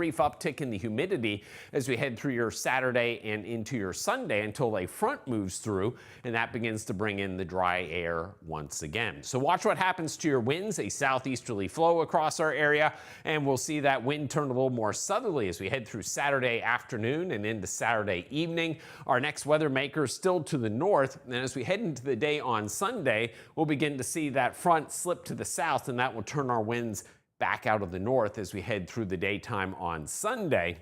brief uptick in the humidity as we head through your Saturday and into your Sunday until a front moves through and that begins to bring in the dry air once again. So watch what happens to your winds, a southeasterly flow across our area, and we'll see that wind turn a little more southerly as we head through Saturday afternoon and into Saturday evening. Our next weather maker is still to the north, and as we head into the day on Sunday, we'll begin to see that front slip to the south, and that will turn our winds back out of the north as we head through the daytime on Sunday.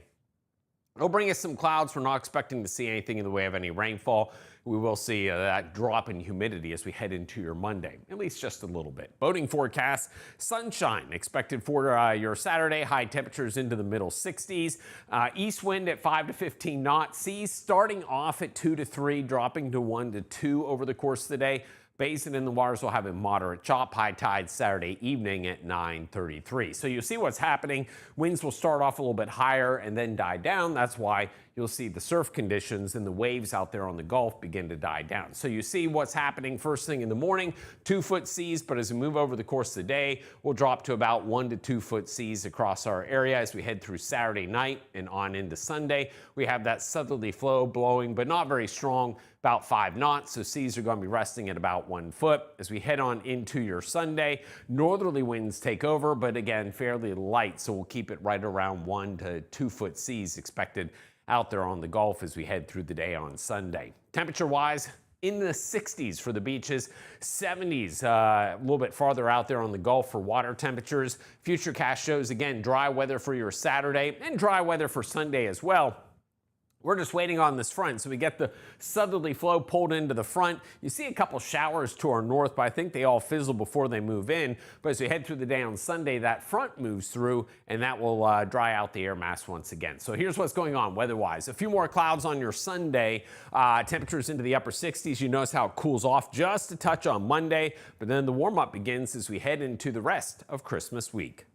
It'll bring us some clouds. We're not expecting to see anything in the way of any rainfall. We will see that drop in humidity as we head into your Monday, at least just a little bit. Boating forecast, sunshine expected for your Saturday, high temperatures into the middle 60s. East wind at 5 to 15 knots, seas starting off at 2 to 3, dropping to 1 to 2 over the course of the day. Basin and the waters will have a moderate chop. High tide Saturday evening at 9:33. So you'll see what's happening. Winds will start off a little bit higher and then die down. That's why you'll see the surf conditions and the waves out there on the Gulf begin to die down. So you see what's happening first thing in the morning, 2-foot seas, but as we move over the course of the day, we'll drop to about 1 to 2-foot seas across our area as we head through Saturday night and on into Sunday. We have that southerly flow blowing, but not very strong, about 5 knots. So seas are going to be resting at about 1 foot. As we head on into your Sunday, northerly winds take over, but again, fairly light. So we'll keep it right around 1 to 2-foot seas expected out there on the Gulf as we head through the day on Sunday. Temperature-wise, in the 60s for the beaches, 70s a little bit farther out there on the Gulf for water temperatures. Futurecast shows, again, dry weather for your Saturday and dry weather for Sunday as well. We're just waiting on this front, so we get the southerly flow pulled into the front. You see a couple showers to our north, but I think they all fizzle before they move in. But as we head through the day on Sunday, that front moves through, and that will dry out the air mass once again. So here's what's going on weather-wise. A few more clouds on your Sunday. Temperatures into the upper 60s. You notice how it cools off just a touch on Monday, but then the warm-up begins as we head into the rest of Christmas week.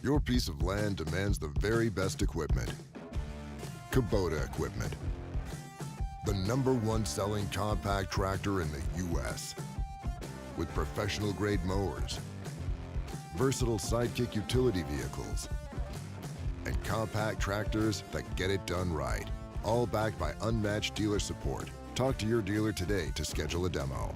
Your piece of land demands the very best equipment. Kubota equipment. The #1 selling compact tractor in the U.S. with professional-grade mowers, versatile sidekick utility vehicles, and compact tractors that get it done right. All backed by unmatched dealer support. Talk to your dealer today to schedule a demo.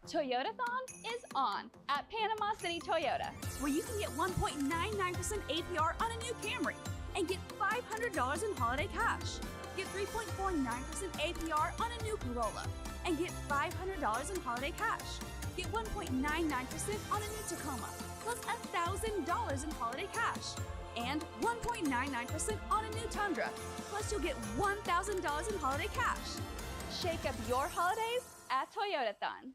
Toyotathon is on at Panama City Toyota, where you can get 1.99% APR on a new Camry and get $500 in holiday cash. Get 3.49% APR on a new Corolla and get $500 in holiday cash. Get 1.99% on a new Tacoma, plus $1,000 in holiday cash. And 1.99% on a new Tundra, plus you'll get $1,000 in holiday cash. shake up your holidays at Toyotathon.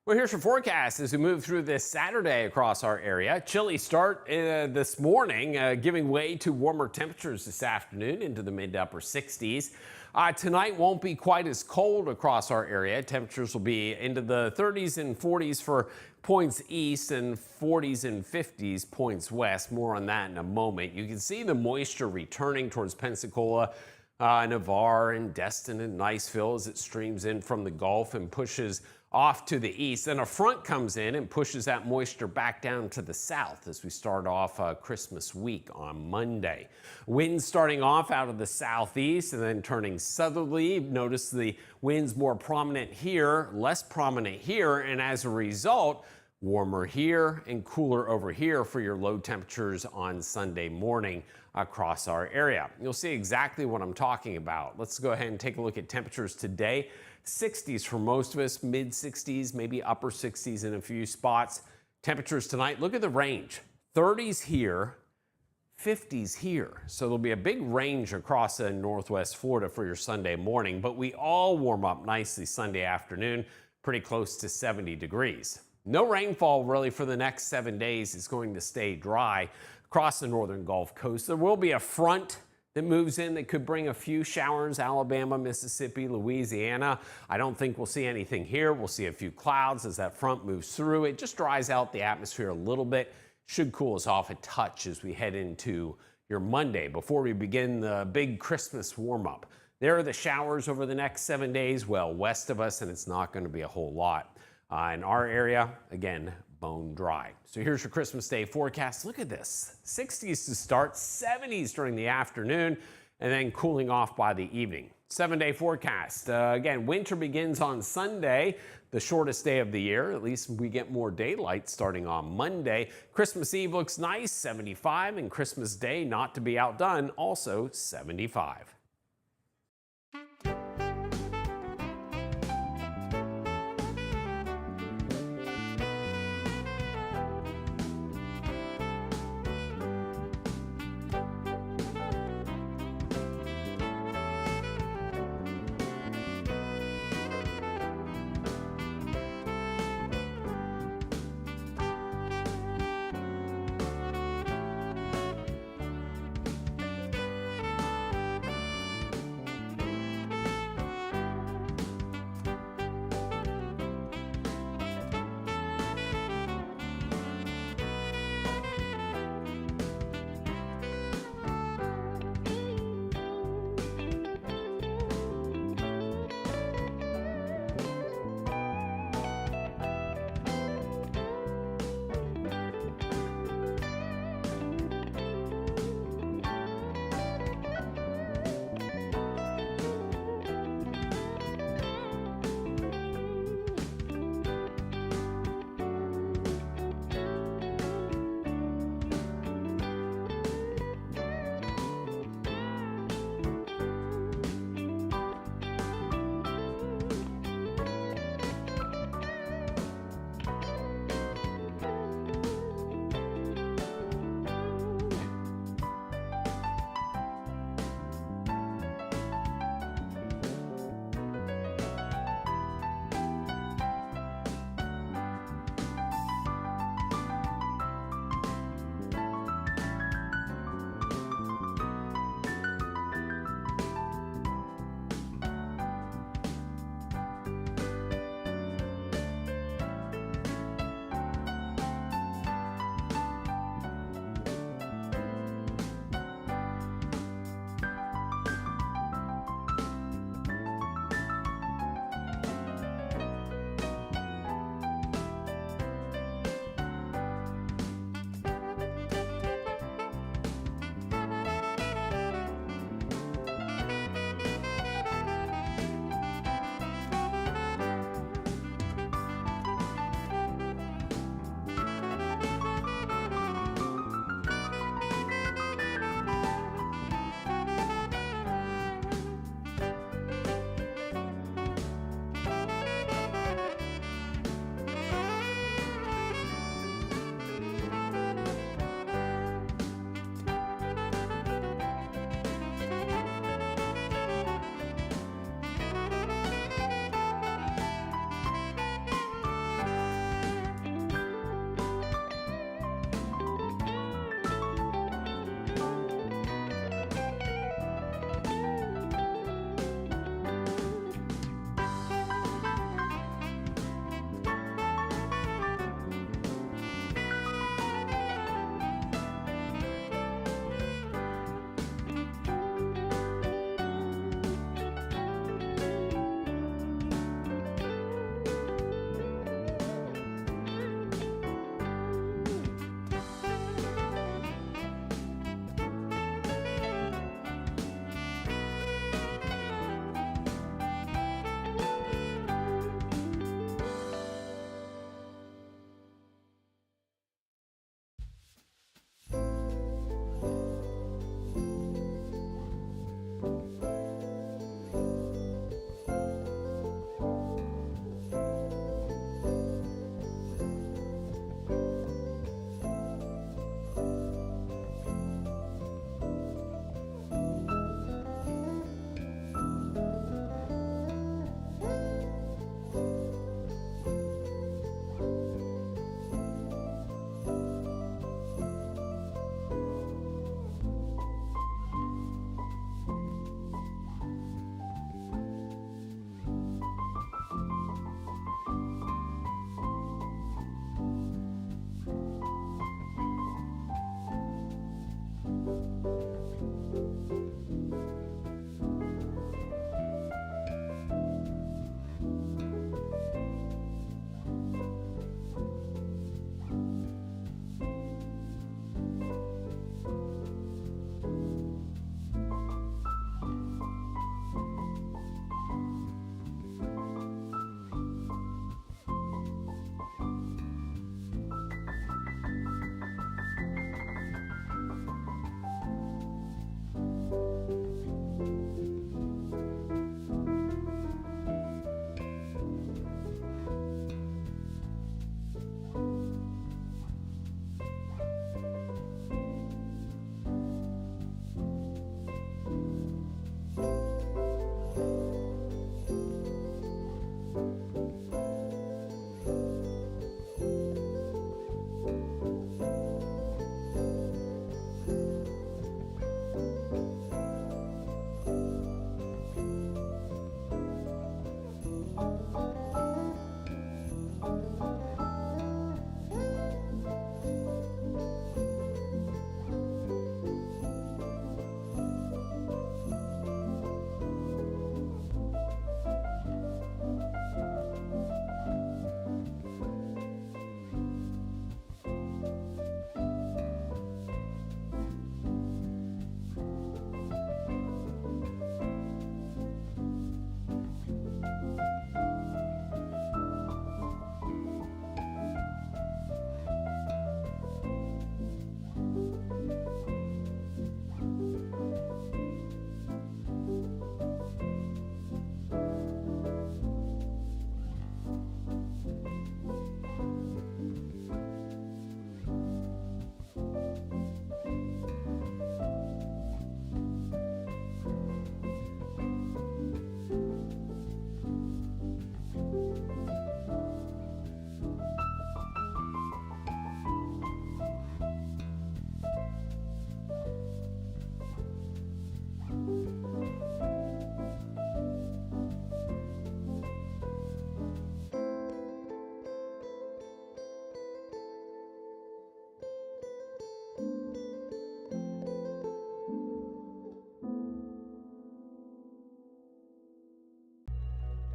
Well, here's your forecast as we move through this Saturday across our area. Chilly start this morning, giving way to warmer temperatures this afternoon into the mid to upper 60s. Tonight won't be quite as cold across our area. Temperatures will be into the 30s and 40s for points east and 40s and 50s points west. More on that in a moment. You can see the moisture returning towards Pensacola, Navarre, and Destin and Niceville as it streams in from the Gulf and pushes off to the east. Then a front comes in and pushes that moisture back down to the south as we start off Christmas week on Monday. Winds starting off out of the southeast and then turning southerly. Notice the winds more prominent here, less prominent here, and as a result, warmer here and cooler over here for your low temperatures on Sunday morning across our area. You'll see exactly what I'm talking about. Let's go ahead and take a look at temperatures today. 60s for most of us, mid 60s, maybe upper 60s in a few spots. Temperatures tonight, look at the range. 30s here, 50s here. So there'll be a big range across northwest Florida for your Sunday morning, but we all warm up nicely Sunday afternoon, pretty close to 70 degrees. No rainfall really for the next 7 days. It's going to stay dry across the northern Gulf Coast. There will be a front that moves in that could bring a few showers, Alabama, Mississippi, Louisiana. I don't think we'll see anything here. We'll see a few clouds as that front moves through. It just dries out the atmosphere a little bit. Should cool us off a touch as we head into your Monday before we begin the big Christmas warm-up. There are the showers over the next 7 days, well west of us, and it's not going to be a whole lot. In our area, again, bone dry. So here's your Christmas Day forecast. Look at this. 60s to start, 70s during the afternoon, and then cooling off by the evening. 7-day forecast. Again, winter begins on Sunday, the shortest day of the year. At least we get more daylight starting on Monday. Christmas Eve looks nice, 75, and Christmas Day, not to be outdone, also 75.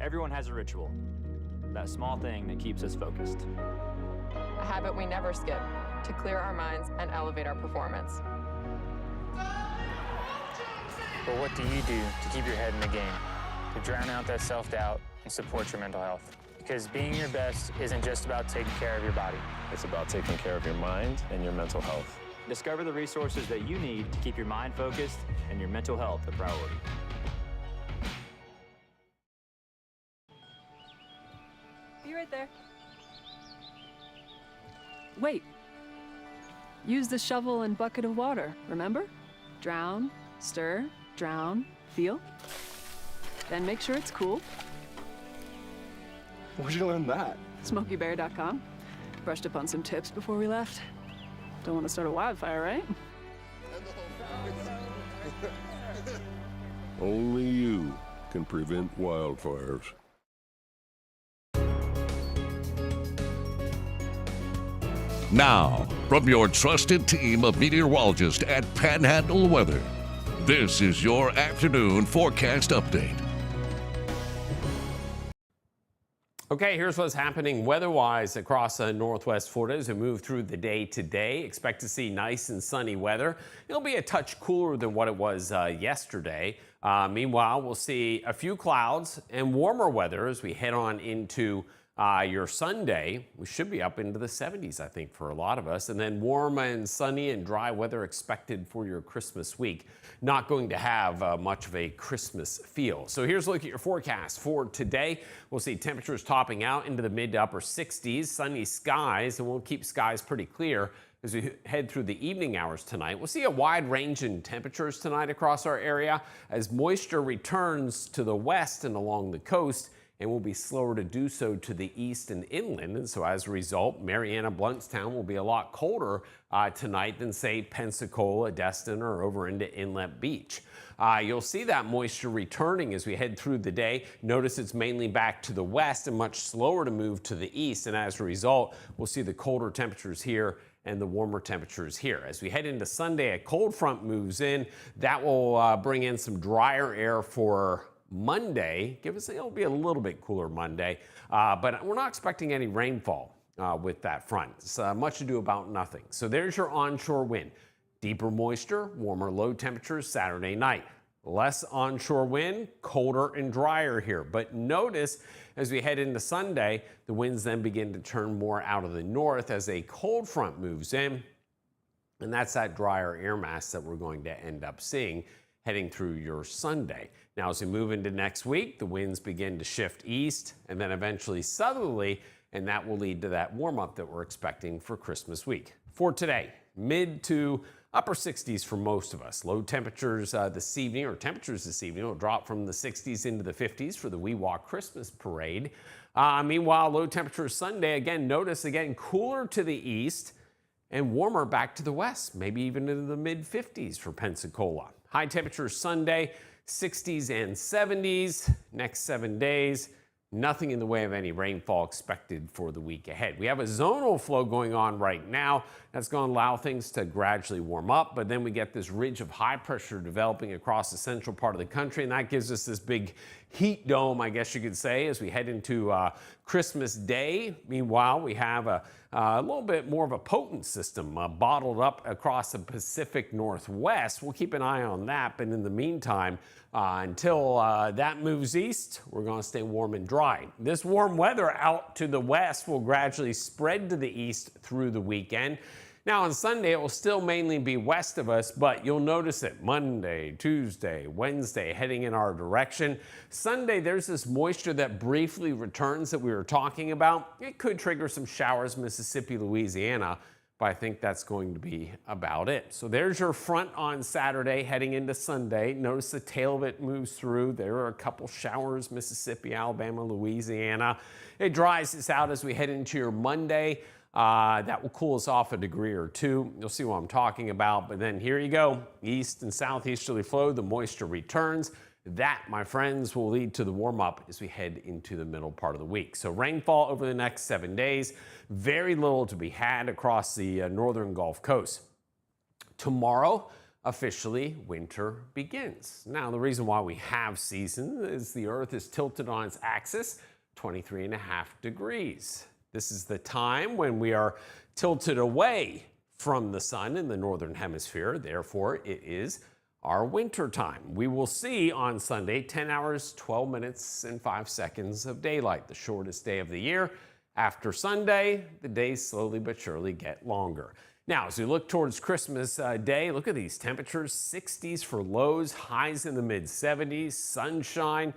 Everyone has a ritual, that small thing that keeps us focused. A habit we never skip to clear our minds and elevate our performance. But what do you do to keep your head in the game, to drown out that self-doubt and support your mental health? Because being your best isn't just about taking care of your body. It's about taking care of your mind and your mental health. Discover the resources that you need to keep your mind focused and your mental health a priority. Be right there. Wait. Use the shovel and bucket of water, remember? Drown, stir, drown, feel. Then make sure it's cool. Where'd you learn that? SmokeyBear.com. Brushed up on some tips before we left. Don't want to start a wildfire, right? Only you can prevent wildfires. Now, from your trusted team of meteorologists at Panhandle Weather, this is your afternoon forecast update. Okay, here's what's happening weather-wise across Northwest Florida as we move through the day today. Expect to see nice and sunny weather. It'll be a touch cooler than what it was yesterday. Meanwhile, we'll see a few clouds and warmer weather as we head on into your Sunday. We should be up into the 70s, I think, for a lot of us. And then warm and sunny and dry weather expected for your Christmas week. Not going to have much of a Christmas feel. So here's a look at your forecast for today. We'll see temperatures topping out into the mid to upper 60s, sunny skies, and we'll keep skies pretty clear as we head through the evening hours tonight. We'll see a wide range in temperatures tonight across our area as moisture returns to the west and along the coast, and will be slower to do so to the east and inland. And so as a result, Mariana, Blountstown will be a lot colder tonight than, say, Pensacola, Destin, or over into Inlet Beach. You'll see that moisture returning as we head through the day. Notice it's mainly back to the west and much slower to move to the east. And as a result, we'll see the colder temperatures here and the warmer temperatures here. As we head into Sunday, a cold front moves in. That will bring in some drier air for Monday. It'll be a little bit cooler Monday, but we're not expecting any rainfall with that front. It's much ado about nothing. So there's your onshore wind. Deeper moisture, warmer low temperatures Saturday night. Less onshore wind, colder and drier here. But notice as we head into Sunday, the winds then begin to turn more out of the north as a cold front moves in. And that's that drier air mass that we're going to end up seeing heading through your Sunday. Now, as we move into next week, the winds begin to shift east and then eventually southerly, and that will lead to that warm up that we're expecting for Christmas week. For today, mid to upper 60s for most of us. Low temperatures this evening, will drop from the 60s into the 50s for the We Walk Christmas Parade. Meanwhile, low temperatures Sunday, again, notice again cooler to the east and warmer back to the west, maybe even into the mid 50s for Pensacola. High temperatures Sunday, 60s and 70s. Next 7 days, nothing in the way of any rainfall expected for the week ahead. We have a zonal flow going on right now. That's going to allow things to gradually warm up, but then we get this ridge of high pressure developing across the central part of the country, and that gives us this big heat dome, I guess you could say, as we head into Christmas Day. Meanwhile, we have a little bit more of a potent system bottled up across the Pacific Northwest. We'll keep an eye on that, but in the meantime, until that moves east, we're going to stay warm and dry. This warm weather out to the west will gradually spread to the east through the weekend. Now on Sunday, it will still mainly be west of us, but you'll notice it Monday, Tuesday, Wednesday, heading in our direction. Sunday, there's this moisture that briefly returns that we were talking about. It could trigger some showers, Mississippi, Louisiana, but I think that's going to be about it. So there's your front on Saturday heading into Sunday. Notice the tail of it moves through. There are a couple showers, Mississippi, Alabama, Louisiana. It dries us out as we head into your Monday. That will cool us off a degree or two. You'll see what I'm talking about. But then here you go. East and southeasterly flow, the moisture returns. That, my friends, will lead to the warm up as we head into the middle part of the week. So rainfall over the next 7 days. Very little to be had across the northern Gulf Coast. Tomorrow, officially winter begins. Now, the reason why we have season is the Earth is tilted on its axis 23.5 degrees. This is the time when we are tilted away from the sun in the northern hemisphere. Therefore, it is our winter time. We will see on Sunday 10 hours, 12 minutes, and 5 seconds of daylight, the shortest day of the year. After Sunday, the days slowly but surely get longer. Now, as we look towards Christmas Day, look at these temperatures, 60s for lows, highs in the mid-70s, sunshine.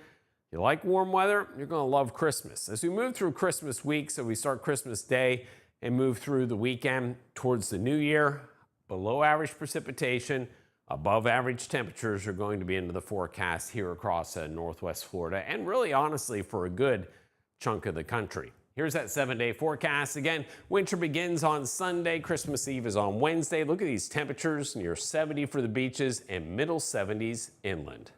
You like warm weather? You're going to love Christmas. As we move through Christmas week, so we start Christmas Day and move through the weekend towards the new year, below average precipitation, above average temperatures are going to be into the forecast here across Northwest Florida and really honestly for a good chunk of the country. Here's that 7-day forecast. Again, winter begins on Sunday. Christmas Eve is on Wednesday. Look at these temperatures, near 70 for the beaches and middle 70s inland.